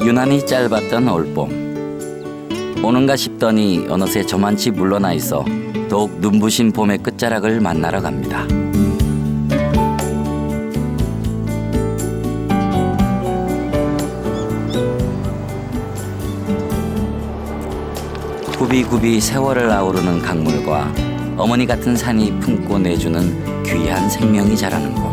유난히 짧았던 올봄. 오는가 싶더니 어느새 저만치 물러나 있어 더욱 눈부신 봄의 끝자락을 만나러 갑니다. 굽이굽이 세월을 아우르는 강물과 어머니 같은 산이 품고 내주는 귀한 생명이 자라는 곳.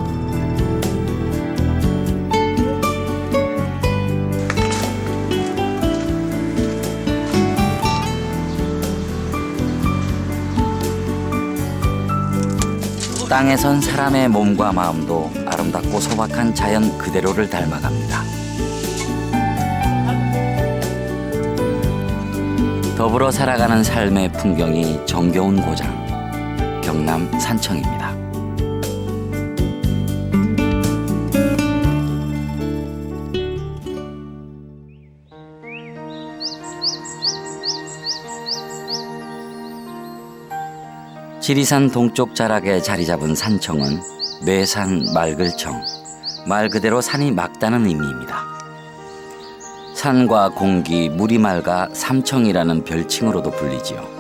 땅에선 사람의 몸과 마음도 아름답고 소박한 자연 그대로를 닮아갑니다. 더불어 살아가는 삶의 풍경이 정겨운 고장, 경남 산청입니다. 지리산 동쪽 자락에 자리 잡은 산청은 매산 맑을청, 말 그대로 산이 맑다는 의미입니다. 산과 공기, 물이 맑아 삼청이라는 별칭으로도 불리지요.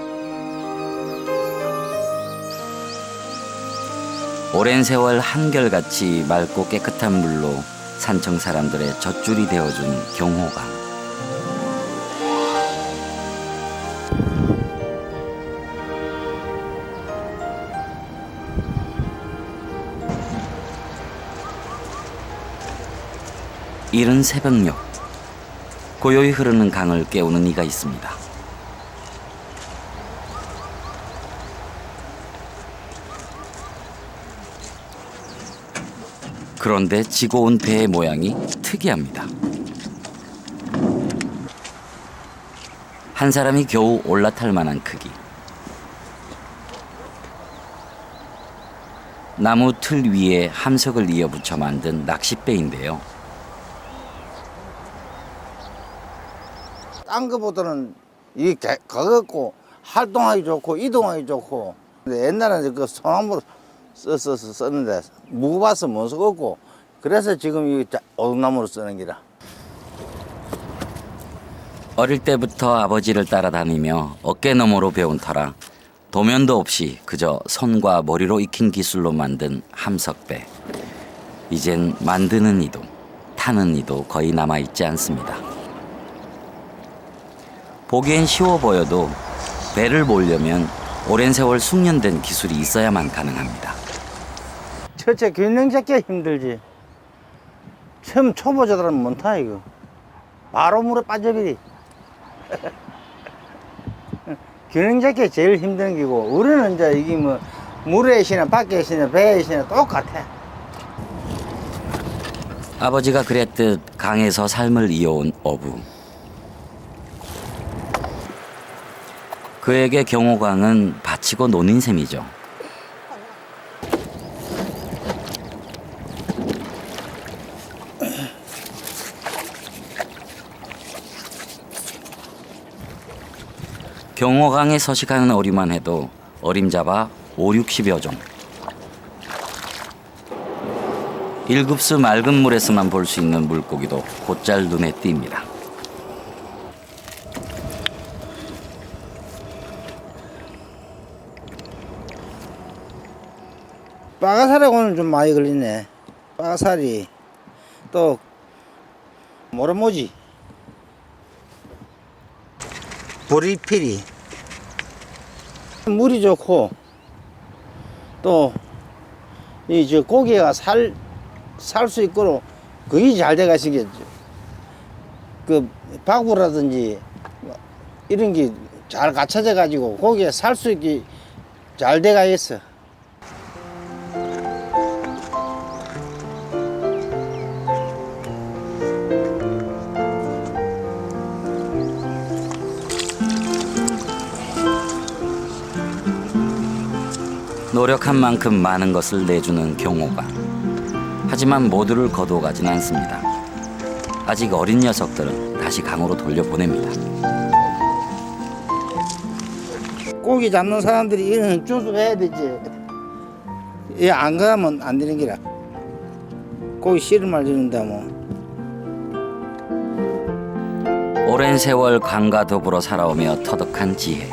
오랜 세월 한결같이 맑고 깨끗한 물로 산청 사람들의 젖줄이 되어준 경호강. 이른 새벽녘, 고요히 흐르는 강을 깨우는 이가 있습니다. 그런데 지고 온 배의 모양이 특이합니다. 한 사람이 겨우 올라탈 만한 크기. 나무 틀 위에 함석을 이어붙여 만든 낚싯배인데요. 딴 거보다는 이게 가볍고 활동하기 좋고 이동하기 좋고. 근데 옛날에는 그 소나무로 썼는데 무거워서 못 쓰고 그래서 지금 이 오동나무로 쓰는 기라. 어릴 때부터 아버지를 따라다니며 어깨너머로 배운 터라 도면도 없이 그저 손과 머리로 익힌 기술로 만든 함석배. 이젠 만드는 이도 타는 이도 거의 남아있지 않습니다. 보기엔 쉬워 보여도 배를 몰려면 오랜 세월 숙련된 기술이 있어야만 가능합니다. 첫째 균형 잡기가 힘들지. 처음 초보자들은 못타 이거. 바로 물에 빠져버리. 균형 잡기가 제일 힘든 기고 우리는 이제 이게 뭐 물에 있으나 밖에 있으나 배에 있으나 똑같아. 아버지가 그랬듯 강에서 삶을 이어온 어부. 그에게 경호강은 바치고 노는 셈이죠. 경호강에 서식하는 어류만 해도 어림잡아 5, 60여 종. 1급수 맑은 물에서만 볼 수 있는 물고기도 곧잘 눈에 띕니다. 빠가사리하고는 좀 많이 걸리네. 빠가사리 또 모래모지, 보리피리. 물이 좋고 또 이 저 고기가 살 수 있도록 그게 잘 돼가 생겼죠. 그 바구라든지 이런 게 잘 갖춰져 가지고 고기가 살 수 있게 잘 돼가 있어. 노력한 만큼 많은 것을 내주는 경호가. 하지만 모두를 거두어가진 않습니다. 아직 어린 녀석들은 다시 강으로 돌려보냅니다. 고기 잡는 사람들이 이런 준수해야 되지. 이 안 가면 안 되는 기라. 고기 씨를 말리는다 뭐. 오랜 세월 강과 더불어 살아오며 터득한 지혜.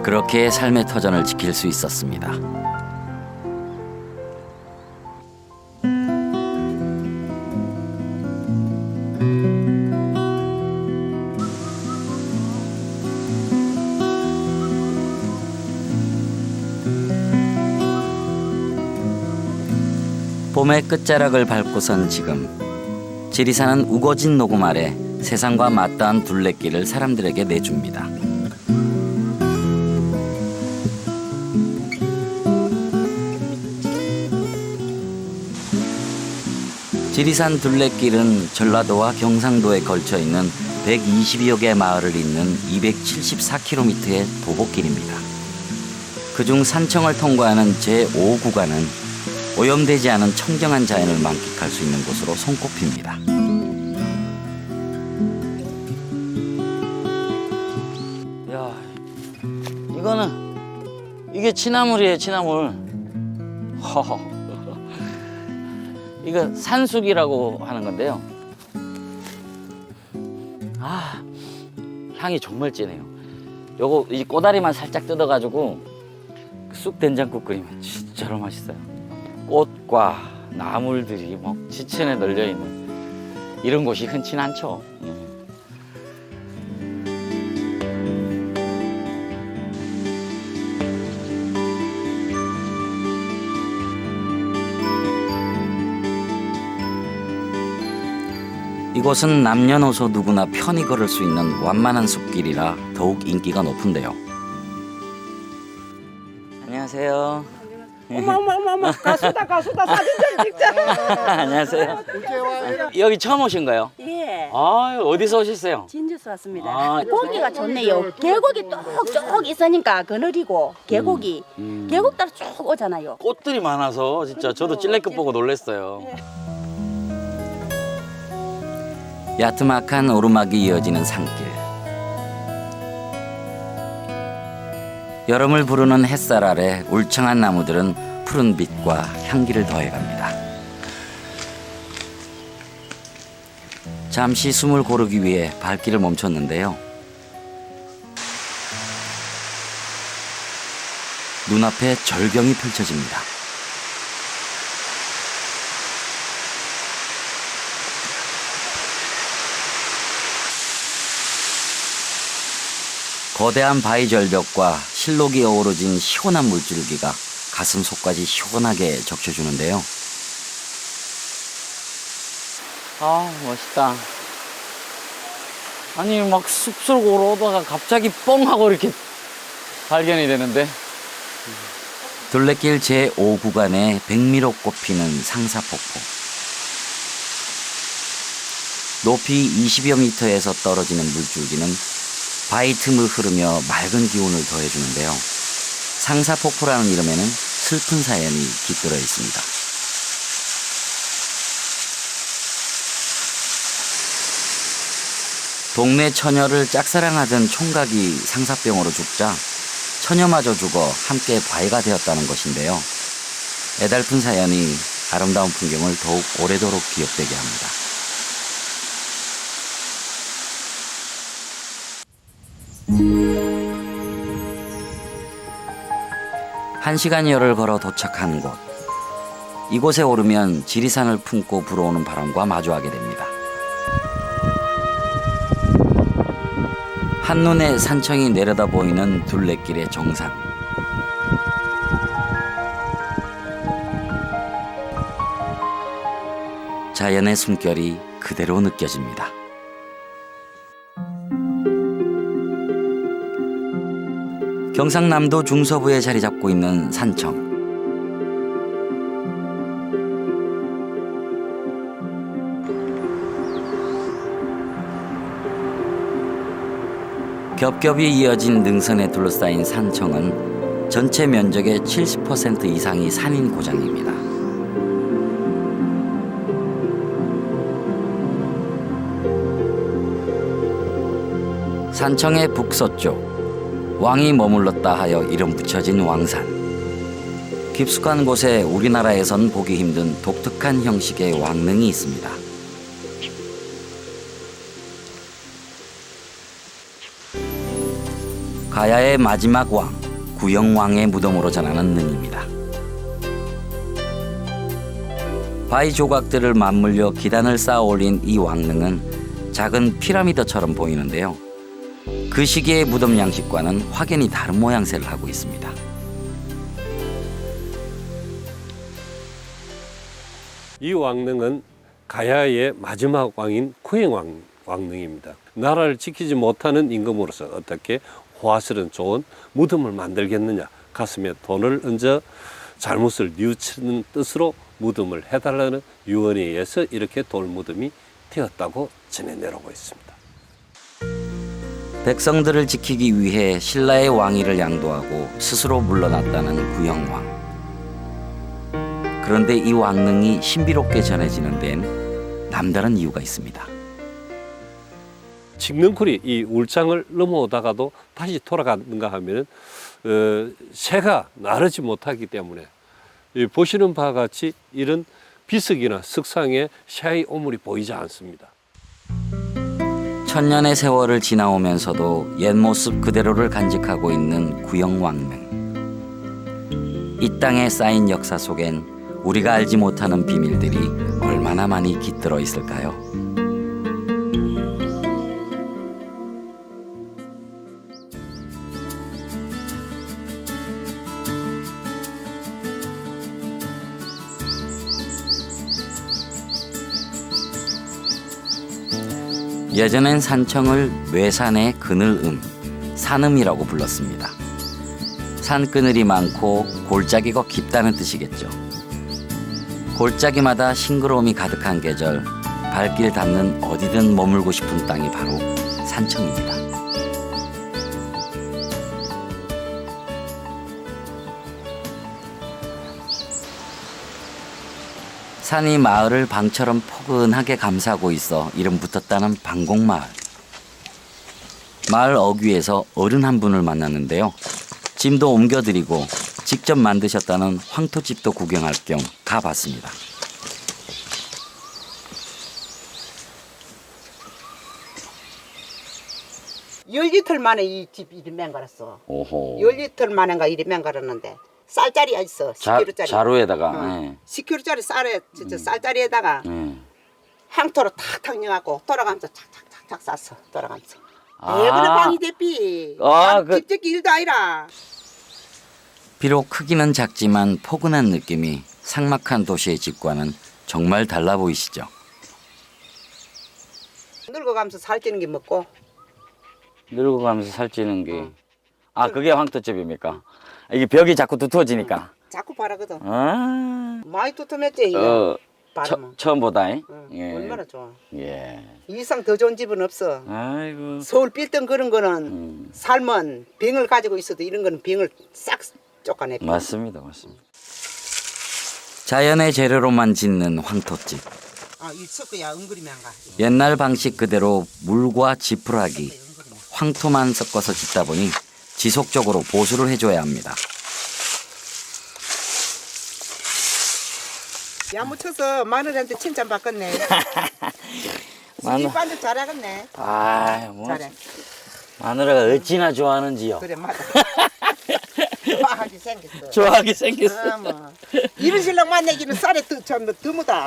그렇게 삶의 터전을 지킬 수 있었습니다. 봄의 끝자락을 밟고선 지금 지리산은 우거진 녹음 아래 세상과 맞닿은 둘레길을 사람들에게 내줍니다. 지리산 둘레길은 전라도와 경상도에 걸쳐 있는 120여 개 마을을 잇는 274km의 도보길입니다. 그중 산청을 통과하는 제5구간은 오염되지 않은 청정한 자연을 만끽할 수 있는 곳으로 손꼽힙니다. 야, 이게 취나물이에요, 취나물. 허허. 이거 산쑥이라고 하는 건데요. 아, 향이 정말 진해요. 요거 이 꼬다리만 살짝 뜯어가지고 쑥 된장국 끓이면 진짜로 맛있어요. 꽃과 나물들이 뭐 지천에 널려 있는 이런 곳이 흔치 않죠. 이곳은 남녀노소 누구나 편히 걸을 수 있는 완만한 숲길이라 더욱 인기가 높은데요. 안녕하세요. 어머 가수다 사진 좀 찍자. 안녕하세요. 여기 처음 오신 거예요? 예. 아, 어디서 오셨어요? 진주에서 왔습니다. 아, 고기가 좋네요. 계곡이 뚝뚝 있으니까 그늘이고 계곡이 계곡 따라 쭉 오잖아요. 꽃들이 많아서 진짜 저도 찔레끝 보고 놀랐어요. 야트막한 오르막이 이어지는 산길. 여름을 부르는 햇살 아래 울창한 나무들은 푸른 빛과 향기를 더해갑니다. 잠시 숨을 고르기 위해 발길을 멈췄는데요. 눈앞에 절경이 펼쳐집니다. 거대한 바위 절벽과 실록이 어우러진 시원한 물줄기가 가슴 속까지 시원하게 적셔주는데요. 아, 멋있다. 아니, 막 숲속 오르다가 갑자기 뻥 하고 이렇게 발견이 되는데. 둘레길 제5구간에 백미로 꼽히는 상사폭포. 높이 20여 미터에서 떨어지는 물줄기는 바위 틈을 흐르며 맑은 기운을 더해주는데요. 상사폭포라는 이름에는 슬픈 사연이 깃들어 있습니다. 동네 처녀를 짝사랑하던 총각이 상사병으로 죽자 처녀마저 죽어 함께 바위가 되었다는 것인데요. 애달픈 사연이 아름다운 풍경을 더욱 오래도록 기억되게 합니다. 한 시간여를 걸어 도착한 곳. 이곳에 오르면 지리산을 품고 불어오는 바람과 마주하게 됩니다. 한눈에 산청이 내려다 보이는 둘레길의 정상. 자연의 숨결이 그대로 느껴집니다. 경상남도 중서부에 자리 잡고 있는 산청. 겹겹이 이어진 능선에 둘러싸인 산청은 전체 면적의 70% 이상이 산인 고장입니다. 산청의 북서쪽, 왕이 머물렀다 하여 이름 붙여진 왕산. 깊숙한 곳에 우리나라에선 보기 힘든 독특한 형식의 왕릉이 있습니다. 가야의 마지막 왕, 구영왕의 무덤으로 전하는 능입니다. 바위 조각들을 맞물려 기단을 쌓아 올린 이 왕릉은 작은 피라미드처럼 보이는데요. 그 시기의 무덤 양식과는 확연히 다른 모양새를 하고 있습니다. 이 왕릉은 가야의 마지막 왕인 구영왕 왕릉입니다. 나라를 지키지 못하는 임금으로서 어떻게 호화스러운 좋은 무덤을 만들겠느냐, 가슴에 돈을 얹어 잘못을 뉘우치는 뜻으로 무덤을 해달라는 유언에 의해서 이렇게 돌무덤이 되었다고 전해 내려오고 있습니다. 백성들을 지키기 위해 신라의 왕위를 양도하고 스스로 물러났다는 구영왕. 그런데 이 왕릉이 신비롭게 전해지는 데엔 남다른 이유가 있습니다. 칡능쿨이 이 울장을 넘어오다가도 다시 돌아가는가 하면은 새가 나르지 못하기 때문에 보시는 바와 같이 이런 비석이나 석상에 새의 오물이 보이지 않습니다. 천년의 세월을 지나오면서도 옛 모습 그대로를 간직하고 있는 구영왕릉. 이 땅에 쌓인 역사 속엔 우리가 알지 못하는 비밀들이 얼마나 많이 깃들어 있을까요? 예전엔 산청을 외산의 그늘음, 산음이라고 불렀습니다. 산그늘이 많고 골짜기가 깊다는 뜻이겠죠. 골짜기마다 싱그러움이 가득한 계절, 발길 닿는 어디든 머물고 싶은 땅이 바로 산청입니다. 산이 마을을 방처럼 포근하게 감싸고 있어 이름 붙었다는 방곡마을. 마을 어귀에서 어른 한 분을 만났는데요. 짐도 옮겨드리고 직접 만드셨다는 황토집도 구경할 겸 가봤습니다. 열리틀 만에 이 집 이리 맹갈았어. 오호. 열리틀 만에가 이리 맹갈았는데 쌀짜리가 있어. 10kg짜리. 자루에다가. 어. 10kg짜리 쌀에 진짜 쌀짜리에다가 황토로 탁탁 넣어갖고 돌아가면서 착착착착 쌌어. 돌아가면서. 왜 그래 방이 대비. 집적 일도 아니라. 비록 크기는 작지만 포근한 느낌이 삭막한 도시의 집과는 정말 달라 보이시죠? 늙어가면서 살찌는 게 먹고. 늙어가면서 살찌는 게. 아, 그게 황토집입니까? 이게 벽이 자꾸 두터워지니까. 자꾸 바라거든. 아. 많이 두툼했지 이거. 처음보다. 응, 예. 얼마나 좋아. 예. 이 이상 더 좋은 집은 없어. 아이고. 서울 빌던 그런 거는 삶은 병을 가지고 있어도 이런 거는 병을 싹 쫓아내. 맞습니다. 맞습니다. 자연의 재료로만 짓는 황토집. 아, 이 섞어야 엉그리면 안 가. 옛날 방식 그대로 물과 지푸라기, 황토만 섞어서 짓다 보니 지속적으로 보수를 해줘야 합니다. 야무쳐서 마누라한테 칭찬 받겠네. 마누- 반죽 잘하겠네. 아, 뭐 잘해. 마누라가 어찌나 좋아하는지요. 그래 맞아. 좋아하게 생겼어. 좋아하게 생겼어. 뭐. 이런 신랑 만나기는 쌀에 드무다.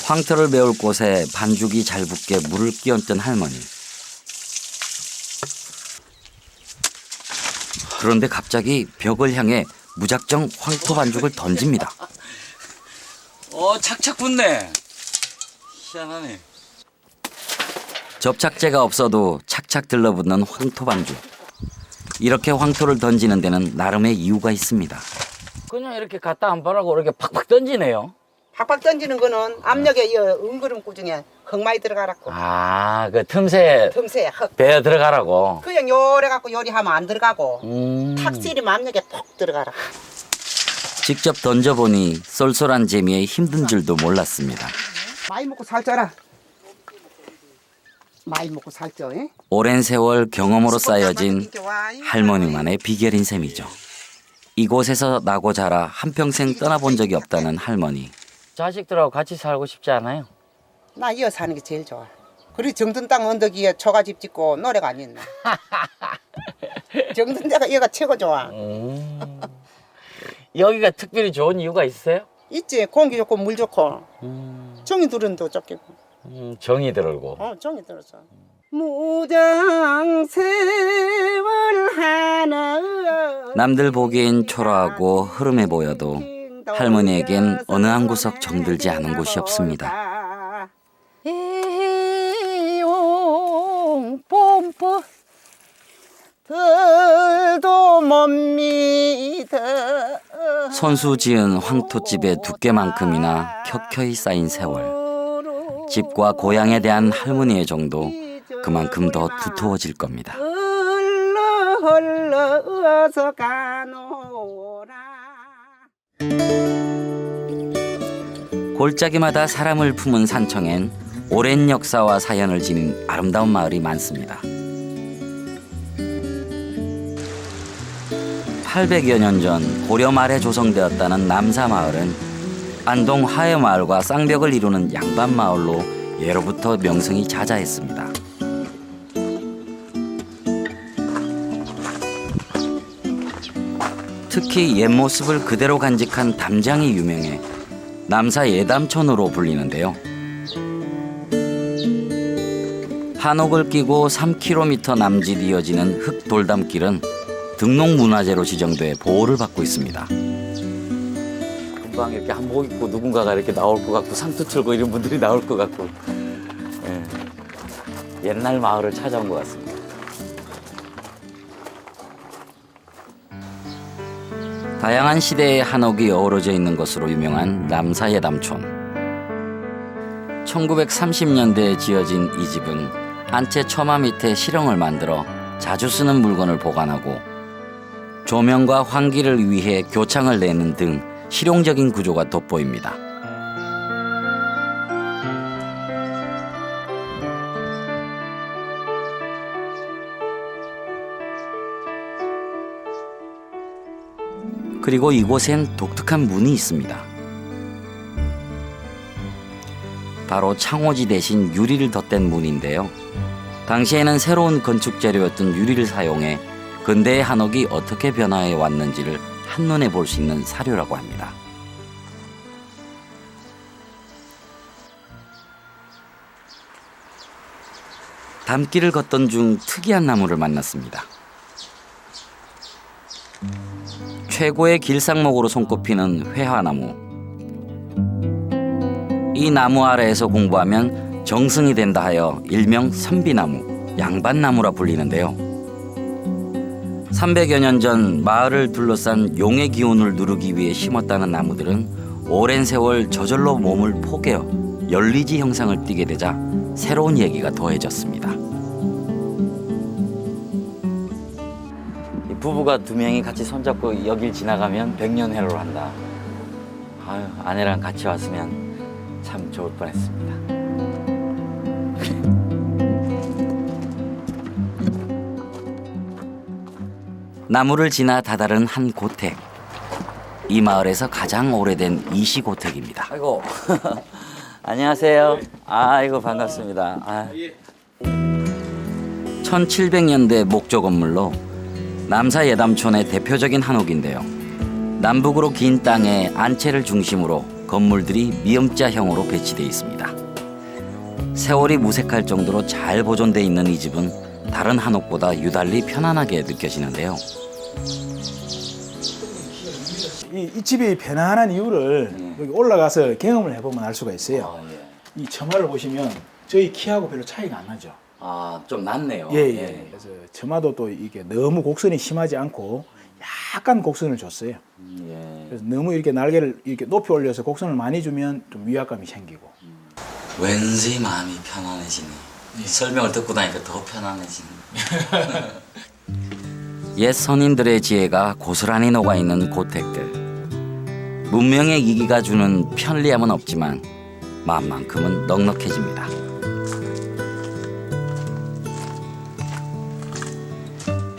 황토를 메울 곳에 반죽이 잘 붙게 물을 끼얹던 할머니. 그런데 갑자기 벽을 향해 무작정 황토 반죽을 던집니다. 착착 붙네. 희한하네. 접착제가 없어도 착착 들러붙는 황토 반죽. 이렇게 황토를 던지는 데는 나름의 이유가 있습니다. 그냥 이렇게 갖다 안 바라고 이렇게 팍팍 던지네요. 팍팍 던지는 거는 압력에 이 은그름 구중에 흙 많이 들어가라고. 아, 그 틈새 틈새에 흙. 배어 들어가라고. 그냥 요래 갖고 요리하면 안 들어가고. 음. 탁실이면 압력에 푹 들어가라. 직접 던져보니 쏠쏠한 재미에 힘든 줄도 몰랐습니다. 많이 먹고 살쪄라. 많이 먹고 살쪄. 예? 오랜 세월 경험으로 쌓여진 할머니만의 비결인 셈이죠. 이곳에서 나고 자라 한평생 떠나본 적이 없다는 할머니. 자식들하고 같이 살고 싶지 않아요? 나 이어 사는 게 제일 좋아. 그리고 정든 땅 언덕 위에 초가집 짓고 노래가 안 있나. 정든 데가 여기가 최고 좋아. 여기가 특별히 좋은 이유가 있어요? 있지. 공기 좋고 물 좋고. 정이 들은도 좋겠고. 정이 들고. 정이 들었어. 무장 세월 하나. 남들 보기엔 초라하고 흐름해 보여도 할머니에겐 어느 한 구석 정들지 않은 곳이 없습니다. 이용 뽐뿌 들도 못 믿어. 손수 지은 황토집의 두께만큼이나 켜켜이 쌓인 세월. 집과 고향에 대한 할머니의 정도 그만큼 더 두터워질 겁니다. 흘러서 가노라. 골짜기마다 사람을 품은 산청엔 오랜 역사와 사연을 지닌 아름다운 마을이 많습니다. 800여 년 전 고려 말에 조성되었다는 남사마을은 안동 하회마을과 쌍벽을 이루는 양반마을로 예로부터 명성이 자자했습니다. 특히 옛 모습을 그대로 간직한 담장이 유명해 남사 예담촌으로 불리는데요. 한옥을 끼고 3km 남짓 이어지는 흙돌담길은 등록문화재로 지정돼 보호를 받고 있습니다. 금방 이렇게 한복 입고 누군가가 이렇게 나올 것 같고 상투 틀고 이런 분들이 나올 것 같고 옛날 마을을 찾아온 것 같습니다. 다양한 시대의 한옥이 어우러져 있는 것으로 유명한 남사예담촌. 1930년대에 지어진 이 집은 한 채 처마 밑에 실형을 만들어 자주 쓰는 물건을 보관하고 조명과 환기를 위해 교창을 내는 등 실용적인 구조가 돋보입니다. 그리고 이곳엔 독특한 문이 있습니다. 바로 창호지 대신 유리를 덧댄 문인데요. 당시에는 새로운 건축 재료였던 유리를 사용해 근대의 한옥이 어떻게 변화해 왔는지를 한눈에 볼 수 있는 사료라고 합니다. 담길을 걷던 중 특이한 나무를 만났습니다. 최고의 길상목으로 손꼽히는 회화나무. 이 나무 아래에서 공부하면 정승이 된다 하여 일명 선비나무, 양반나무라 불리는데요. 300여 년 전 마을을 둘러싼 용의 기운을 누르기 위해 심었다는 나무들은 오랜 세월 저절로 몸을 포개어 열리지 형상을 띠게 되자 새로운 얘기가 더해졌습니다. 부부가 두 명이 같이 손잡고 여길 지나가면 백년회로를 한다. 아유, 아내랑 같이 왔으면 참 좋을 뻔했습니다. 나무를 지나 다다른 한 고택. 이 마을에서 가장 오래된 이시고택입니다. 아이고, 안녕하세요. 아이고, 반갑습니다. 1700년대 목조 건물로 남사 예담촌의 대표적인 한옥인데요. 남북으로 긴 땅에 안채를 중심으로 건물들이 미음자형으로 배치되어 있습니다. 세월이 무색할 정도로 잘 보존되어 있는 이 집은 다른 한옥보다 유달리 편안하게 느껴지는데요. 이 집이 편안한 이유를 여기 올라가서 경험을 해보면 알 수가 있어요. 이 처마를 보시면 저희 키하고 별로 차이가 안 나죠. 아, 좀 낫네요. 예. 그래서 처마도 또 이게 너무 곡선이 심하지 않고 약간 곡선을 줬어요. 그래서 너무 이렇게 날개를 이렇게 높이 올려서 곡선을 많이 주면 좀 위압감이 생기고. 왠지 마음이 편안해지네. 설명을 듣고 나니까 더 편안해지네. 옛 선인들의 지혜가 고스란히 녹아있는 고택들. 문명의 이기가 주는 편리함은 없지만 마음만큼은 넉넉해집니다.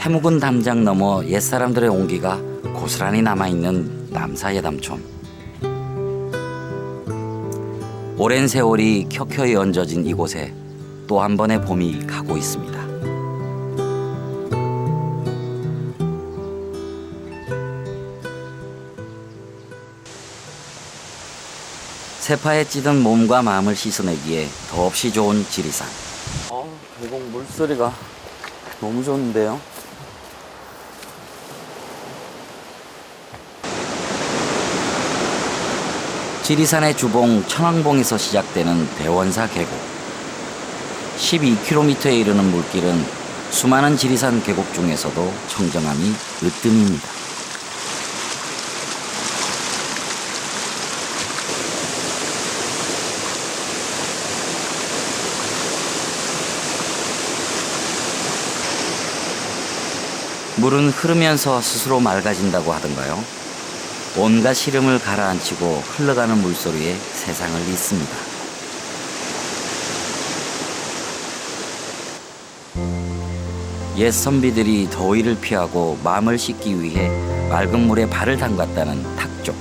해묵은 담장 너머 옛사람들의 온기가 고스란히 남아있는 남사예담촌. 오랜 세월이 켜켜이 얹어진 이곳에 또 한 번의 봄이 가고 있습니다. 세파에 찌든 몸과 마음을 씻어내기에 더없이 좋은 지리산. 계곡 물소리가 너무 좋은데요. 지리산의 주봉 천왕봉에서 시작되는 대원사 계곡. 12km에 이르는 물길은 수많은 지리산 계곡 중에서도 청정함이 으뜸입니다. 물은 흐르면서 스스로 맑아진다고 하던가요? 온갖 시름을 가라앉히고 흘러가는 물소리에 세상을 잇습니다. 옛 선비들이 더위를 피하고 마음을 씻기 위해 맑은 물에 발을 담갔다는 탁조.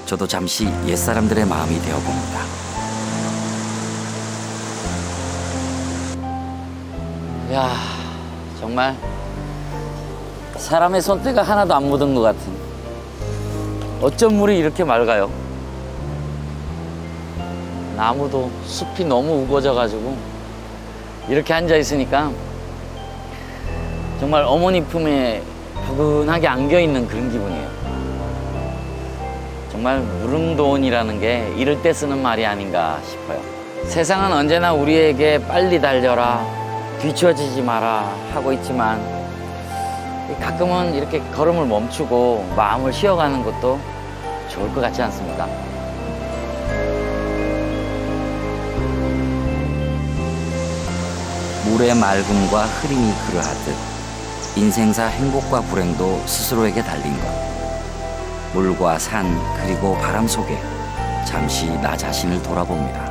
저도 잠시 옛사람들의 마음이 되어봅니다. 이야, 정말 사람의 손때가 하나도 안 묻은 것 같은. 어쩜 물이 이렇게 맑아요? 나무도 숲이 너무 우거져가지고 이렇게 앉아 있으니까 정말 어머니 품에 포근하게 안겨 있는 그런 기분이에요. 정말 무릉도원이라는 게 이럴 때 쓰는 말이 아닌가 싶어요. 세상은 언제나 우리에게 빨리 달려라, 뒤처지지 마라 하고 있지만 가끔은 이렇게 걸음을 멈추고 마음을 쉬어가는 것도 좋을 것 같지 않습니까? 물의 맑음과 흐림이 그러하듯 인생사 행복과 불행도 스스로에게 달린 것. 물과 산 그리고 바람 속에 잠시 나 자신을 돌아봅니다.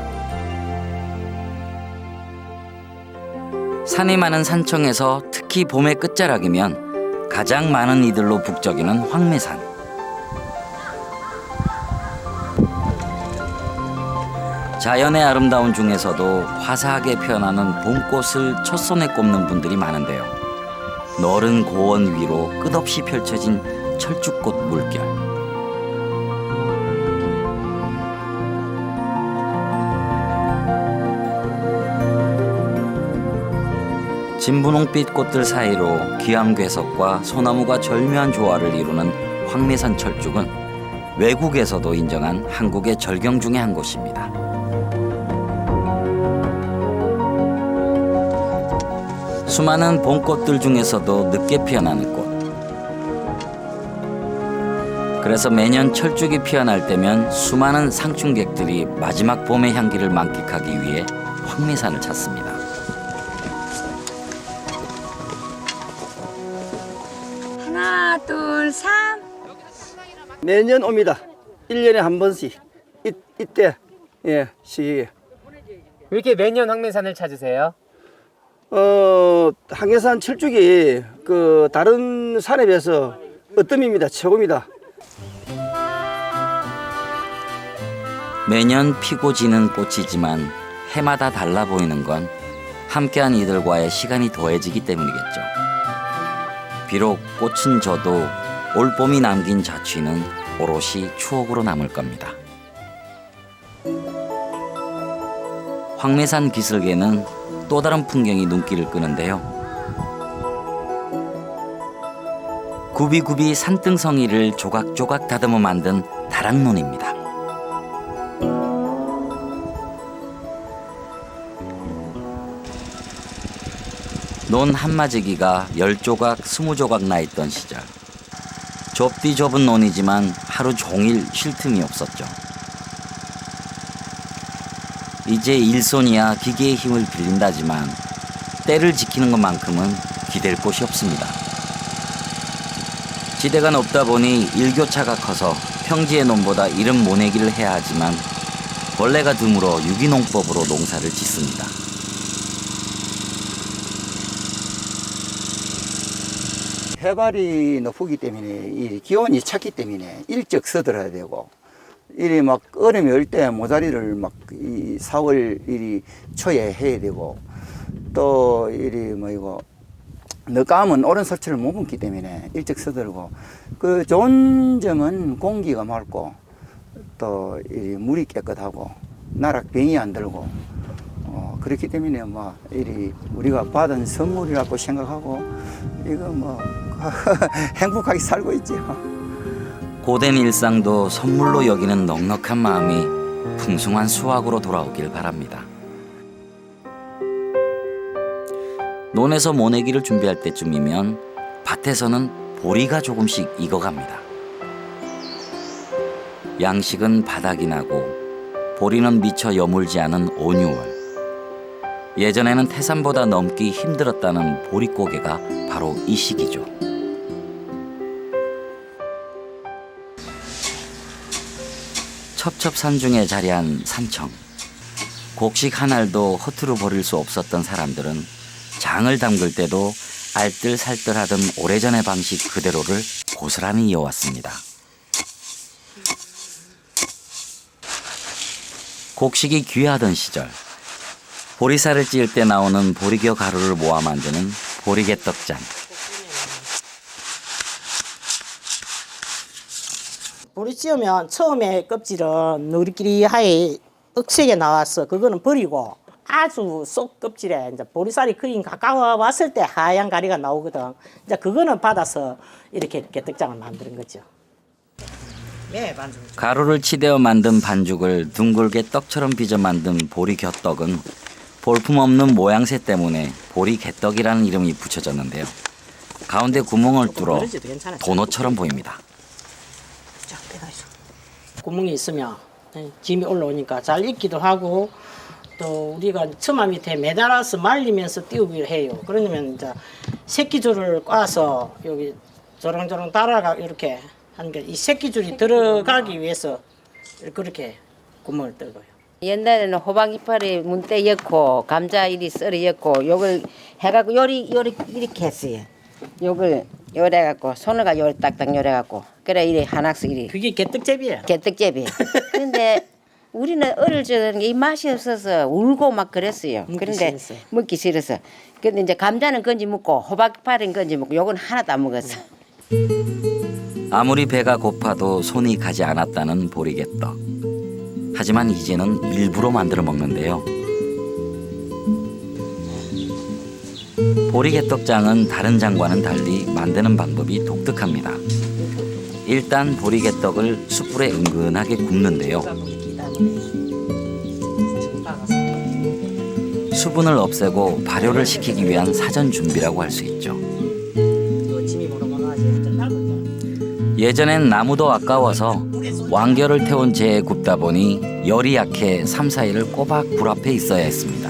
산이 많은 산청에서 특히 봄의 끝자락이면 가장 많은 이들로 북적이는 황매산. 자연의 아름다움 중에서도 화사하게 피어나는 봄꽃을 첫손에 꼽는 분들이 많은데요. 너른 고원 위로 끝없이 펼쳐진 철쭉꽃 물결. 진분홍빛 꽃들 사이로 기암괴석과 소나무가 절묘한 조화를 이루는 황매산 철쭉은 외국에서도 인정한 한국의 절경 중의 한 곳입니다. 수많은 봄꽃들 중에서도 늦게 피어나는 꽃. 그래서 매년 철쭉이 피어날 때면 수많은 상춘객들이 마지막 봄의 향기를 만끽하기 위해 황매산을 찾습니다. 하나, 둘, 삼. 매년 옵니다. 1년에 한 번씩. 이때 시기에. 왜 이렇게 매년 황매산을 찾으세요? 황매산 철쭉이 그 다른 산에 비해서 으뜸입니다. 최고입니다. 매년 피고 지는 꽃이지만 해마다 달라 보이는 건 함께한 이들과의 시간이 더해지기 때문이겠죠. 비록 꽃은 져도 올봄이 남긴 자취는 오롯이 추억으로 남을 겁니다. 황매산 기슭에는 또 다른 풍경이 눈길을 끄는데요. 굽이굽이 산등성이를 조각조각 다듬어 만든 다락논입니다. 논 한마지기가 10조각, 20조각 나 있던 시절. 좁디 좁은 논이지만 하루 종일 쉴 틈이 없었죠. 이제 일손이야 기계의 힘을 빌린다지만 때를 지키는 것만큼은 기댈 곳이 없습니다. 지대가 높다 보니 일교차가 커서 평지의 논보다 이른 모내기를 해야 하지만 벌레가 드물어 유기농법으로 농사를 짓습니다. 해발이 높기 때문에 이 기온이 찼기 때문에 일찍 서들어야 되고 이리 막 얼음이 올 때 모자리를 막 이 4월 이리 초에 해야 되고 또 이리 뭐 이거 늦가면 오른 설치를 못 먹기 때문에 일찍 서들고 그 좋은 점은 공기가 맑고 또 이 물이 깨끗하고 나락 병이 안 들고 그렇기 때문에 뭐 이 우리가 받은 선물이라고 생각하고 이거 뭐 행복하게 살고 있지요. 고된 일상도 선물로 여기는 넉넉한 마음이 풍성한 수확으로 돌아오길 바랍니다. 논에서 모내기를 준비할 때쯤이면 밭에서는 보리가 조금씩 익어갑니다. 양식은 바닥이 나고 보리는 미처 여물지 않은 온유월. 예전에는 태산보다 넘기 힘들었다는 보릿고개가 바로 이 시기죠. 첩첩산중에 자리한 산청. 곡식 한 알도 허투루 버릴 수 없었던 사람들은 장을 담글 때도 알뜰살뜰하던 오래전의 방식 그대로를 고스란히 이어왔습니다. 곡식이 귀하던 시절, 보리쌀을 찌을 때 나오는 보리겨 가루를 모아 만드는 보리개떡잔. 보리 찌우면 처음에 껍질은 누리끼리하게 억세게 나왔어. 그거는 버리고 아주 속 껍질에 이제 보리쌀이 거의 가까워 왔을 때 하얀 가리가 나오거든. 이제 그거는 받아서 이렇게 개떡장을 만드는 거죠. 네, 반죽. 가루를 치대어 만든 반죽을 둥글게 떡처럼 빚어 만든 보리겨떡은 볼품없는 모양새 때문에 보리개떡이라는 이름이 붙여졌는데요. 가운데 구멍을 뚫어 도넛처럼 보입니다. 구멍이 있으면 김이 올라오니까 잘 익기도 하고 또 우리가 처마 밑에 매달아서 말리면서 띄우기를 해요. 그러면 이제 새끼줄을 꽈서 여기 조롱조롱 달아가 이렇게 하는 게 이 새끼줄이 들어가기 위해서 그렇게 구멍을 뚫어요. 옛날에는 호박 이파리 문대 엮고 감자 이리 썰어 엮고 요걸 해갖고 요리 이렇게 했어요. 요걸 요래갖고 손을가 요리 딱딱 요래갖고 그래 이래 하나씩 이리. 그게 개떡제비예요. 개떡제비. 근데 우리는 어릴 적에는 이 맛이 없어서 울고 막 그랬어요. 그런데 먹기 싫어서. 근데 이제 감자는 건지 먹고 호박 이파리는 건지 먹고 요건 하나도 안 먹었어. 아무리 배가 고파도 손이 가지 않았다는 보리개떡. 하지만 이제는 일부러 만들어 먹는데요. 보리개떡장은 다른 장과는 달리 만드는 방법이 독특합니다. 일단 보리개떡을 숯불에 은근하게 굽는데요. 수분을 없애고 발효를 시키기 위한 사전 준비라고 할 수 있죠. 예전엔 나무도 아까워서 왕겨를 태운 재에 굽다 보니 열이 약해 3, 4일을 꼬박 불 앞에 있어야 했습니다.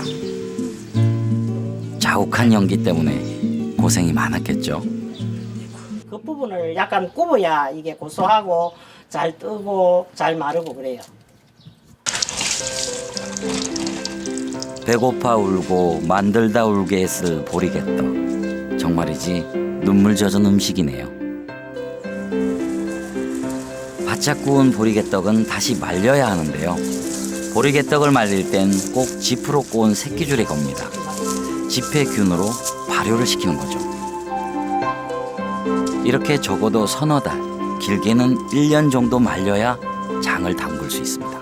자욱한 연기 때문에 고생이 많았겠죠. 그 부분을 약간 굽어야 이게 고소하고 잘 뜨고 잘 마르고 그래요. 배고파 울고 만들다 울게 했을 보리개떡. 정말이지 눈물 젖은 음식이네요. 바짝 구운 보리개떡은 다시 말려야 하는데요. 보리개떡을 말릴 땐 꼭 지프로 꼬은 새끼줄이 겁니다. 지폐 균으로 발효를 시키는 거죠. 이렇게 적어도 서너 달, 길게는 1년 정도 말려야 장을 담글 수 있습니다.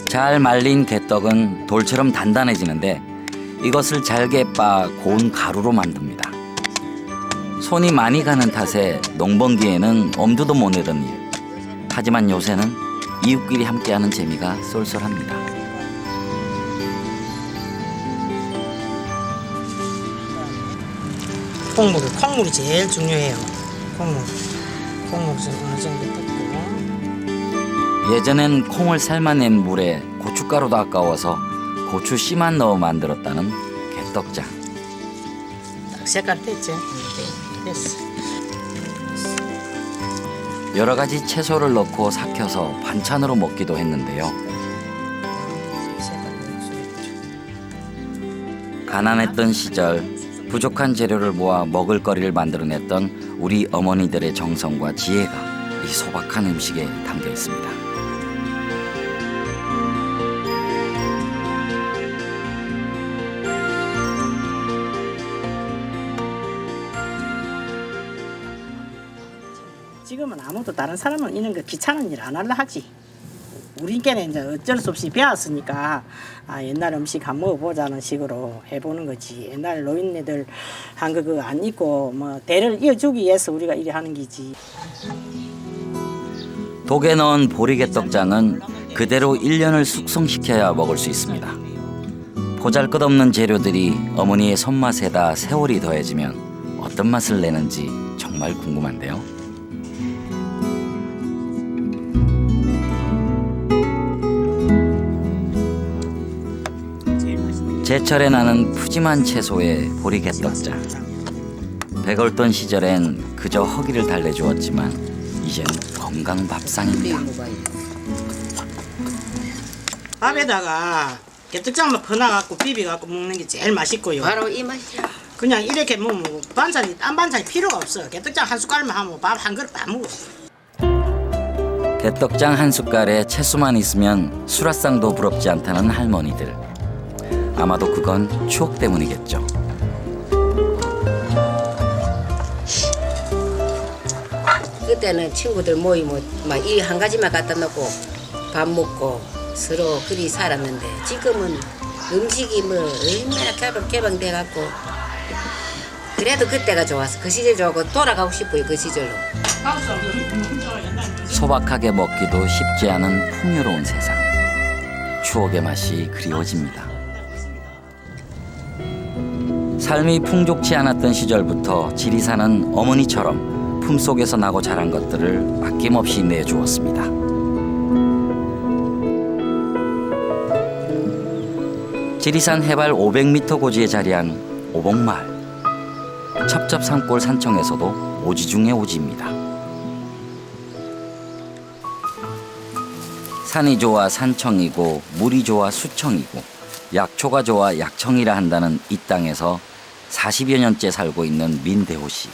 잘 말린 개떡은 돌처럼 단단해지는데 이것을 잘게 빻아 고운 가루로 만듭니다. 손이 많이 가는 탓에 농번기에는 엄두도 못 내던 일. 하지만 요새는 이웃끼리 함께하는 재미가 쏠쏠합니다. 콩물이 제일 중요해요. 콩물 좀 어느 정도 뜯고. 예전엔 콩을 삶아낸 물에 고춧가루도 아까워서 고추 씨만 넣어 만들었다는 개떡장. 딱 색깔 됐지? 됐어. 여러 가지 채소를 넣고 삭혀서 반찬으로 먹기도 했는데요. 가난했던 시절 부족한 재료를 모아 먹을거리를 만들어냈던 우리 어머니들의 정성과 지혜가 이 소박한 음식에 담겨 있습니다. 지금은 아무도 다른 사람은 이런 거 귀찮은 일 안 할라 하지. 우리께는 이제 어쩔 수 없이 배웠으니까 옛날 음식 한번 먹어보자는 식으로 해보는 거지. 옛날 노인네들 한 거 그거 안 잊고 뭐 대를 이어주기 위해서 우리가 이래 하는 기지. 독에 넣은 보리개떡장은 그대로 1년을 숙성시켜야 먹을 수 있습니다. 보잘것없는 재료들이 어머니의 손맛에다 세월이 더해지면 어떤 맛을 내는지 정말 궁금한데요. 제철에 나는 푸짐한 채소의 보리개떡장. 백월돈 시절엔 그저 허기를 달래주었지만 이젠 건강 밥상입니다. 밥에다가 개떡장만 퍼놔갖고 비벼갖고 먹는 게 제일 맛있고요. 바로 이 맛이야. 그냥 이렇게 먹으면 반찬이 딴 반찬이 필요가 없어. 개떡장 한 숟갈만 하면 밥 한 그릇 다 먹어. 개떡장 한 숟갈에 채소만 있으면 수라상도 부럽지 않다는 할머니들. 아마도 그건 추억 때문이겠죠. 그때는 친구들 모이면 막 이 한 가지만 갖다 놓고 밥 먹고 서로 그리 살았는데 지금은 음식이 뭐 얼마나 개방돼 갖고 그래도 그때가 좋았어. 그 시절 좋고 돌아가고 싶어요. 그 시절로. 소박하게 먹기도 쉽지 않은 풍요로운 세상. 추억의 맛이 그리워집니다. 삶이 풍족치 않았던 시절부터 지리산은 어머니처럼 품속에서 나고 자란 것들을 아낌없이 내주었습니다. 지리산 해발 500m 고지에 자리한 오봉마을. 첩첩산골 산청에서도 오지 중의 오지입니다. 산이 좋아 산청이고 물이 좋아 수청이고 약초가 좋아 약청이라 한다는 이 땅에서 40여 년째 살고 있는 민대호 씨.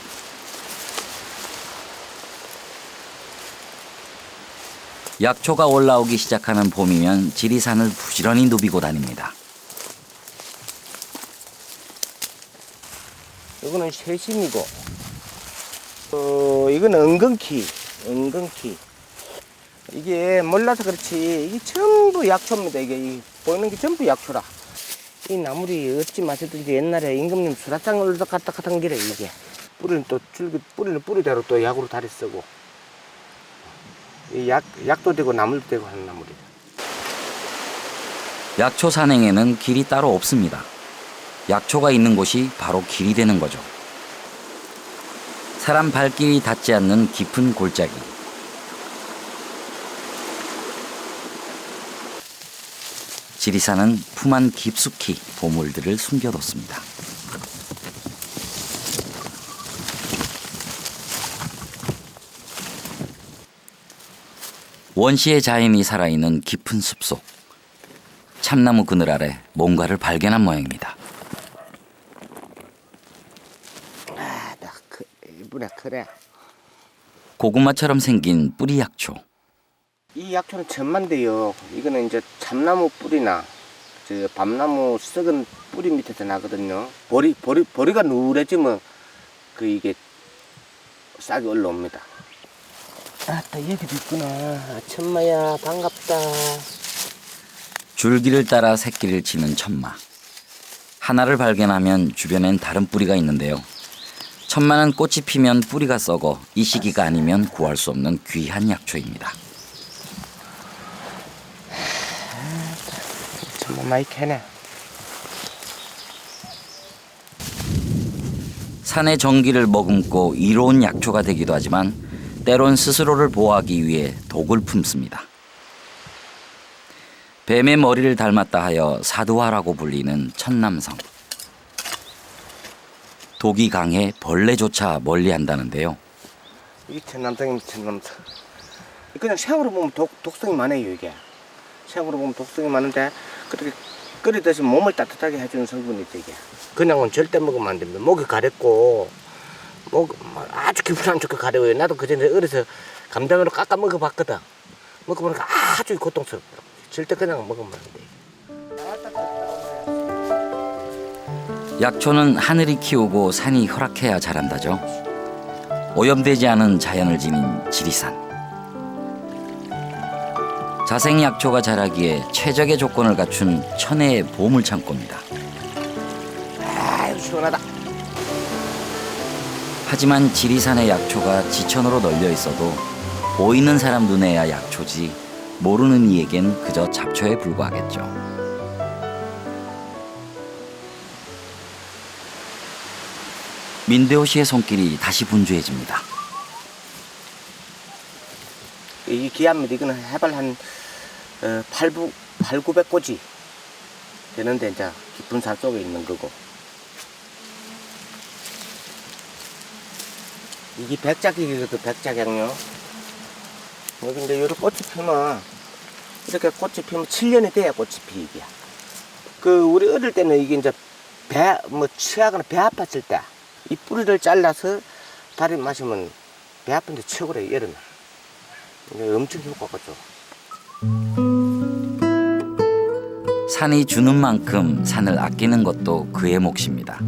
약초가 올라오기 시작하는 봄이면 지리산을 부지런히 누비고 다닙니다. 이거는 새심이고, 이거는 은근키. 이게 몰라서 그렇지, 이게 전부 약초입니다. 이게 보이는 게 전부 약초라. 이 나물이 어찌 맛있든지 옛날에 임금님 수라상을 갖다 갖다 기래 이게. 뿌리는 또 뿌리는 뿌리대로 또 약으로 다리 쓰고. 이 약도 되고 나물도 되고 하는 나물이다. 약초 산행에는 길이 따로 없습니다. 약초가 있는 곳이 바로 길이 되는 거죠. 사람 발길이 닿지 않는 깊은 골짜기. 지리산은 품 안 깊숙이 보물들을 숨겨뒀습니다. 원시의 자연이 살아있는 깊은 숲속. 참나무 그늘 아래 뭔가를 발견한 모양입니다. 이쁘네, 그래. 고구마처럼 생긴 뿌리 약초. 이 약초는 천만데요. 이거는 이제 참나무 뿌리나 저 밤나무 썩은 뿌리 밑에서 나거든요. 보리가 누래지면 그 이게 싹이 올라옵니다. 또 여기도 있구나. 천마야, 반갑다. 줄기를 따라 새끼를 치는 천마. 하나를 발견하면 주변엔 다른 뿌리가 있는데요. 천마는 꽃이 피면 뿌리가 썩어 이 시기가 아니면 구할 수 없는 귀한 약초입니다. 천마 많이 캐네. 산의 정기를 머금고 이로운 약초가 되기도 하지만 때론 스스로를 보호하기 위해 독을 품습니다. 뱀의 머리를 닮았다 하여 사두화라고 불리는 천남성. 독이 강해 벌레조차 멀리한다는데요. 이게 천남성입니다, 천남성. 그냥 생으로 보면 독성이 많아요, 이게. 생으로 보면 독성이 많은데 그렇게 끓여 드시면 몸을 따뜻하게 해주는 성분이 있죠, 이게. 그냥은 절대 먹으면 안 됩니다. 목이 가렵고 아주 기분 안 좋게 가려워요. 나도 그전에 어려서 감당으로 깎아 먹어봤거든. 먹어보니까 아주 고통스럽더라고. 절대 그냥 먹으면 안 돼. 약초는 하늘이 키우고 산이 허락해야 자란다죠. 오염되지 않은 자연을 지닌 지리산. 자생약초가 자라기에 최적의 조건을 갖춘 천혜의 보물창고입니다. 아유 시원하다. 하지만 지리산의 약초가 지천으로 널려 있어도 보이는 사람 눈에야 약초지 모르는 이에겐 그저 잡초에 불과하겠죠. 민대호 씨의 손길이 다시 분주해집니다. 이 기암입니다. 이거는 해발 한 8,900고지 되는데 이제 깊은 산 속에 있는 거고. 이게 백작이거든, 백작향요. 여기 이제 요런 꽃이 피면, 이렇게 꽃이 피면 7년이 돼야 꽃이 피게. 우리 어릴 때는 이게 이제 취하거나 배 아팠을 때, 이 뿌리를 잘라서 다리 마시면 배 아픈데 최고래, 여름에. 이게 엄청 효과가 좋아. 산이 주는 만큼 산을 아끼는 것도 그의 몫입니다.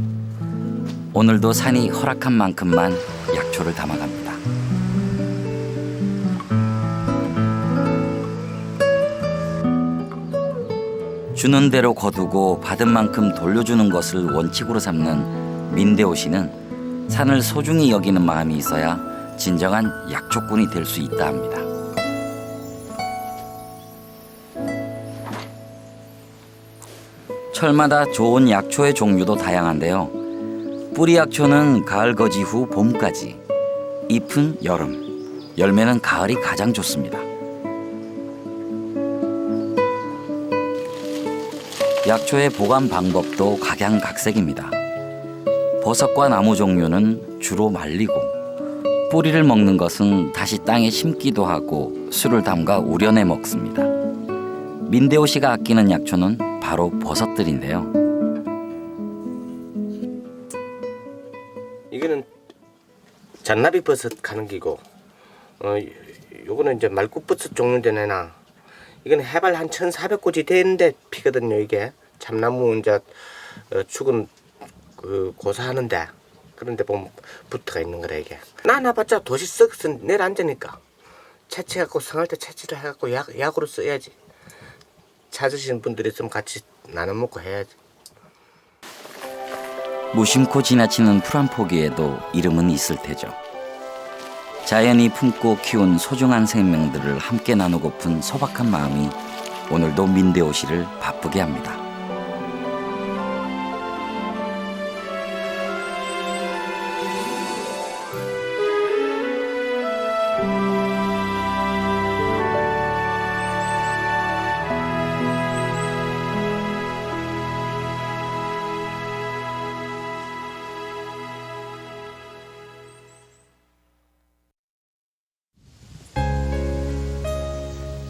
오늘도 산이 허락한 만큼만 약초를 담아갑니다. 주는 대로 거두고 받은 만큼 돌려주는 것을 원칙으로 삼는 민대호 씨는 산을 소중히 여기는 마음이 있어야 진정한 약초꾼이 될 수 있다 합니다. 철마다 좋은 약초의 종류도 다양한데요. 뿌리 약초는 가을 거지 후 봄까지, 잎은 여름, 열매는 가을이 가장 좋습니다. 약초의 보관 방법도 각양각색입니다. 버섯과 나무 종류는 주로 말리고, 뿌리를 먹는 것은 다시 땅에 심기도 하고 술을 담가 우려내 먹습니다. 민대호 씨가 아끼는 약초는 바로 버섯들인데요. 이거는 잔나비 버섯 가는 기고, 요거는 이제 말굽버섯 종류인데 내나, 이거는 해발 한 1,400고지 되는데 피거든요. 이게 참나무 이제 죽은 고사하는데, 그런데 보면 붙어가 있는 거라 이게. 나나봤자 도시 썩어서 내려앉으니까 채취해갖고 성할 때 채취를 해갖고 약으로 써야지. 찾으시는 분들이 있으면 같이 나눠 먹고 해야지. 무심코 지나치는 풀 한 포기에도 이름은 있을 테죠. 자연이 품고 키운 소중한 생명들을 함께 나누고픈 소박한 마음이 오늘도 민대호 씨를 바쁘게 합니다.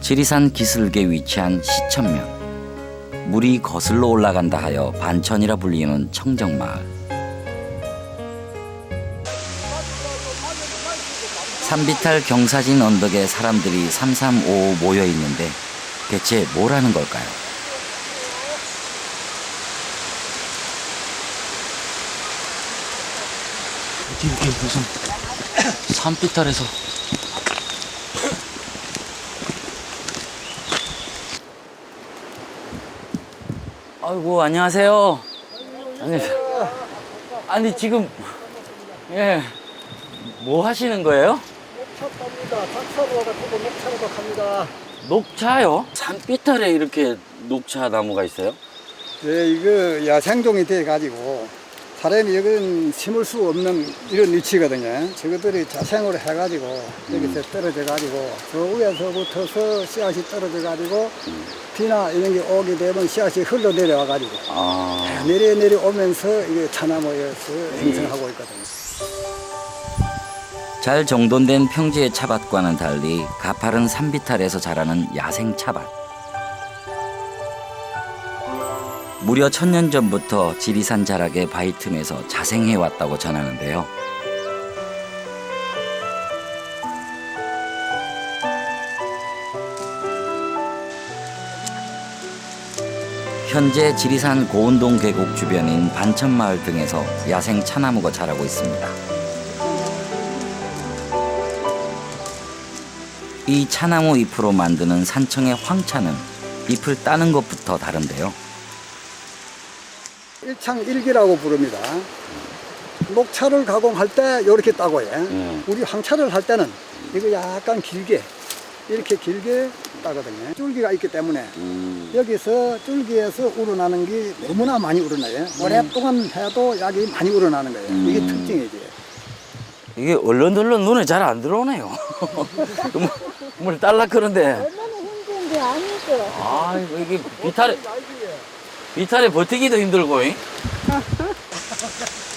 지리산 기슭에 위치한 시천면. 물이 거슬러 올라간다 하여 반천이라 불리는 청정마을. 산비탈 경사진 언덕에 사람들이 삼삼오오 모여 있는데 대체 뭘 하는 걸까요? 이게 무슨 산비탈에서 아이고, 안녕하세요. 안녕하세요. 아니 지금 뭐 하시는 거예요? 녹차 팝니다. 작사로 와가지고 녹차로 갑니다. 녹차요? 산비탈에 이렇게 녹차 나무가 있어요? 네, 이거 야생종이 돼가지고 사람이 여기는 심을 수 없는 이런 위치거든요. 저것들이 자생으로 해가지고 여기서 떨어져가지고 저 위에서부터서 씨앗이 떨어져가지고 비나 이런 게 오게 되면 씨앗이 흘러내려와가지고 내려오면서 이게 차나무에서 형성하고 있거든요. 잘 정돈된 평지의 차밭과는 달리 가파른 산비탈에서 자라는 야생 차밭. 무려 1000년 전부터 지리산 자락의 바위 틈에서 자생해왔다고 전하는데요. 현재 지리산 고운동 계곡 주변인 반천마을 등에서 야생 차나무가 자라고 있습니다. 이 차나무 잎으로 만드는 산청의 황차는 잎을 따는 것부터 다른데요. 일창일기라고 부릅니다. 녹차를 가공할 때 이렇게 따고 우리 황차를 할 때는 이거 약간 길게 이렇게 길게 따거든요. 줄기가 있기 때문에 여기서 줄기에서 우러나는 게 너무나 많이 우러나요. 오랫동안 해도 약이 많이 우러나는 거예요. 이게 특징이지. 이게 얼른얼른 눈에 잘 안 들어오네요. 뭘 딸라 그런데. 얼마나 힘든데 아니죠. 아, 이게 비탈에 버티기도 힘들고.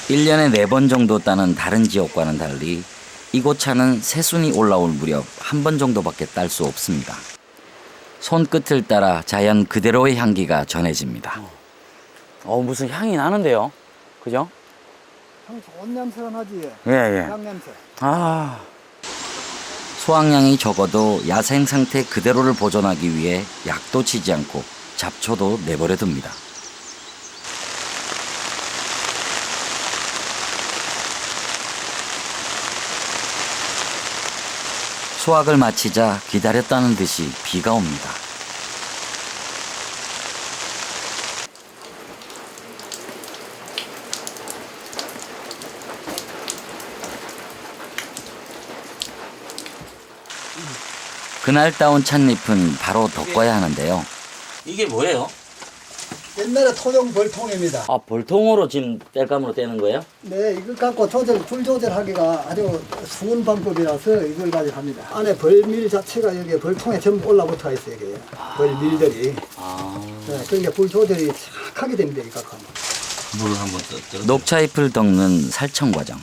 1년에 4번 정도 따는 다른 지역과는 달리 이곳 차는 새순이 올라올 무렵 한 번 정도밖에 딸 수 없습니다. 손끝을 따라 자연 그대로의 향기가 전해집니다. 무슨 향이 나는데요? 그죠? 참 좋은 냄새가 나지. 예. 향 냄새. 수확량이 적어도 야생 상태 그대로를 보존하기 위해 약도 치지 않고 잡초도 내버려 둡니다. 수확을 마치자 기다렸다는 듯이 비가 옵니다. 그날 따온 찻잎은 바로 덮어야 하는데요. 이게 뭐예요? 옛날에 토종 벌통입니다. 벌통으로 지금 땔감으로 떼는 거예요? 네, 이걸 갖고 불 조절하기가 아주 쉬운 방법이라서 이걸 가지고 합니다. 안에 벌밀 자체가 여기 벌통에 전부 올라붙어 있어요, 이게. 벌밀들이. 네, 그러니까 불 조절이 착하게 됩니다, 이거 갖고 하면. 물을 한번 떠. 녹차잎을 덮는 살청 과정.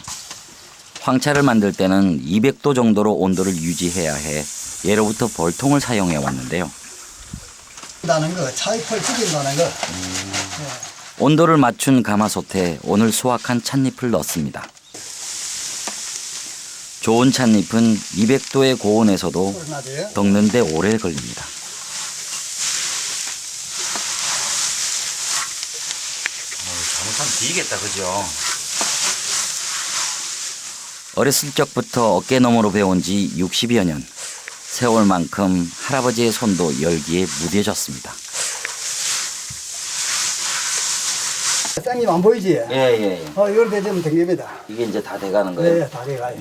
황차를 만들 때는 200도 정도로 온도를 유지해야 해 예로부터 벌통을 사용해 왔는데요. 다는 거, 차잎을 튀긴다는 거. 온도를 맞춘 가마솥에 오늘 수확한 찻잎을 넣습니다. 좋은 찻잎은 200도의 고온에서도 덮는데 오래 걸립니다. 잘못하면 뒤겠다, 그죠? 어렸을 적부터 어깨너머로 배운 지 60여 년. 세월만큼 할아버지의 손도 열기에 무뎌졌습니다. 쌍님 안 보이지? 예. 이걸 대주면 됩니다. 이게 이제 다 돼가는 거예요? 네, 다 돼가요.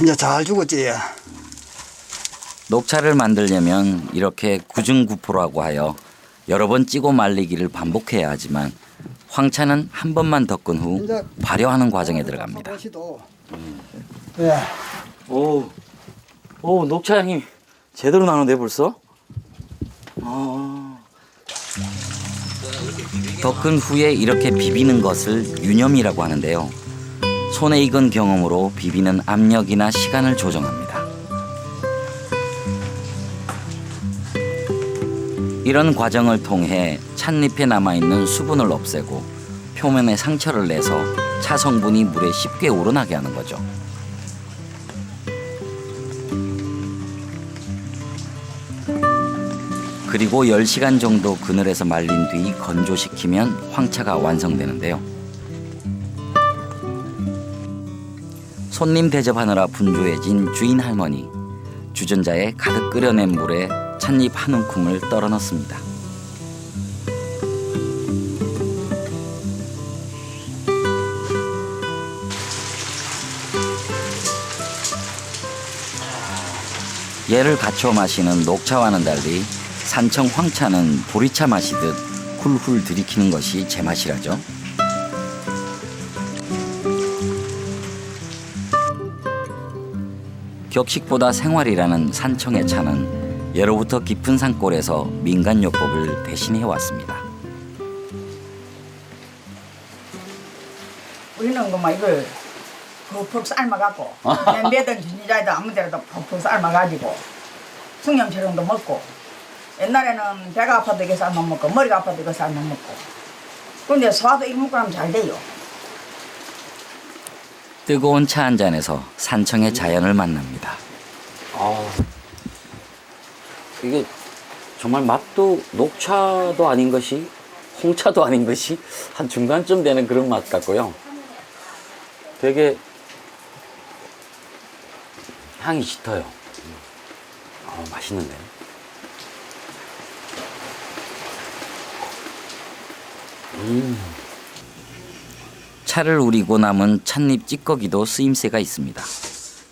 이제 잘 죽었지. 녹차를 만들려면 이렇게 구중구포라고 하여 여러 번 찌고 말리기를 반복해야 하지만 황차는 한 번만 덮은 후 발효하는 과정에 들어갑니다. 네. 오, 녹차 향이 제대로 나는데 벌써? 덮은 후에 이렇게 비비는 것을 유념이라고 하는데요. 손에 익은 경험으로 비비는 압력이나 시간을 조정합니다. 이런 과정을 통해 찻잎에 남아있는 수분을 없애고 표면에 상처를 내서 차 성분이 물에 쉽게 우러나게 하는 거죠. 그리고 10시간 정도 그늘에서 말린 뒤 건조시키면 황차가 완성되는데요. 손님 대접하느라 분주해진 주인 할머니. 주전자에 가득 끓여낸 물에 찻잎 한 움큼을 떨어 넣습니다. 얘를 갖춰 마시는 녹차와는 달리 산청 황차는 보리차 마시듯 훌훌 들이키는 것이 제맛이라죠. 격식보다 생활이라는 산청의 차는 예로부터 깊은 산골에서 민간요법을 대신해 왔습니다. 우리는 그만 이걸 푹푹 삶아갖고 냄비든 진지자에도 아무데라도 푹푹 삶아가지고 숙염처럼도 먹고 옛날에는 배가 아파도 이거 삶아 먹고 머리가 아파도 이거 삶아 먹고 근데 소화도 이거 먹고 나면 잘 돼요. 뜨거운 차 한 잔에서 산청의 자연을 만납니다. 이게 정말 맛도 녹차도 아닌 것이 홍차도 아닌 것이 한 중간쯤 되는 그런 맛 같고요. 되게 향이 짙어요. 맛있는데. 차를 우리고 남은 찻잎 찌꺼기도 쓰임새가 있습니다.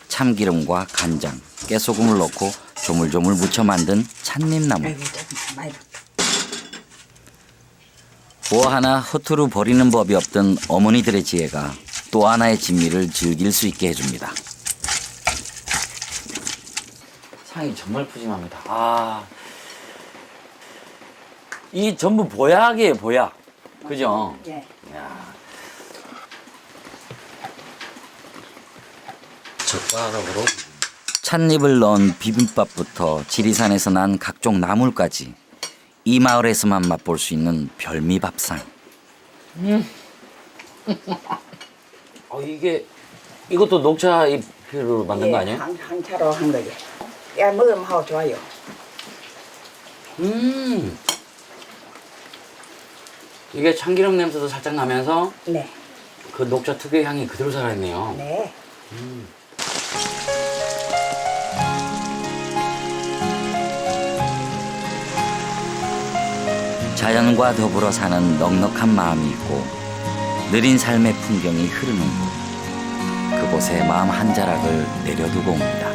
참기름과 간장, 깨소금을 넣고 조물조물 무쳐 만든 찻잎나무. 뭐 하나 허투루 버리는 법이 없던 어머니들의 지혜가 또 하나의 진미를 즐길 수 있게 해줍니다. 향이 정말 푸짐합니다. 이 전부 보약이에요, 보약. 그죠? 예. 야. 젓가락으로 찻잎을 넣은 비빔밥부터 지리산에서 난 각종 나물까지 이 마을에서만 맛볼 수 있는 별미밥상. 이것도 녹차 잎으로 만든 거 아니에요? 한차로 한 거지. 야 먹으면 하고 좋아요. 이게 참기름 냄새도 살짝 나면서 네. 그 녹차 특유의 향이 그대로 살아있네요. 네. 자연과 더불어 사는 넉넉한 마음이 있고 느린 삶의 풍경이 흐르는 곳. 그곳에 마음 한 자락을 내려두고 옵니다.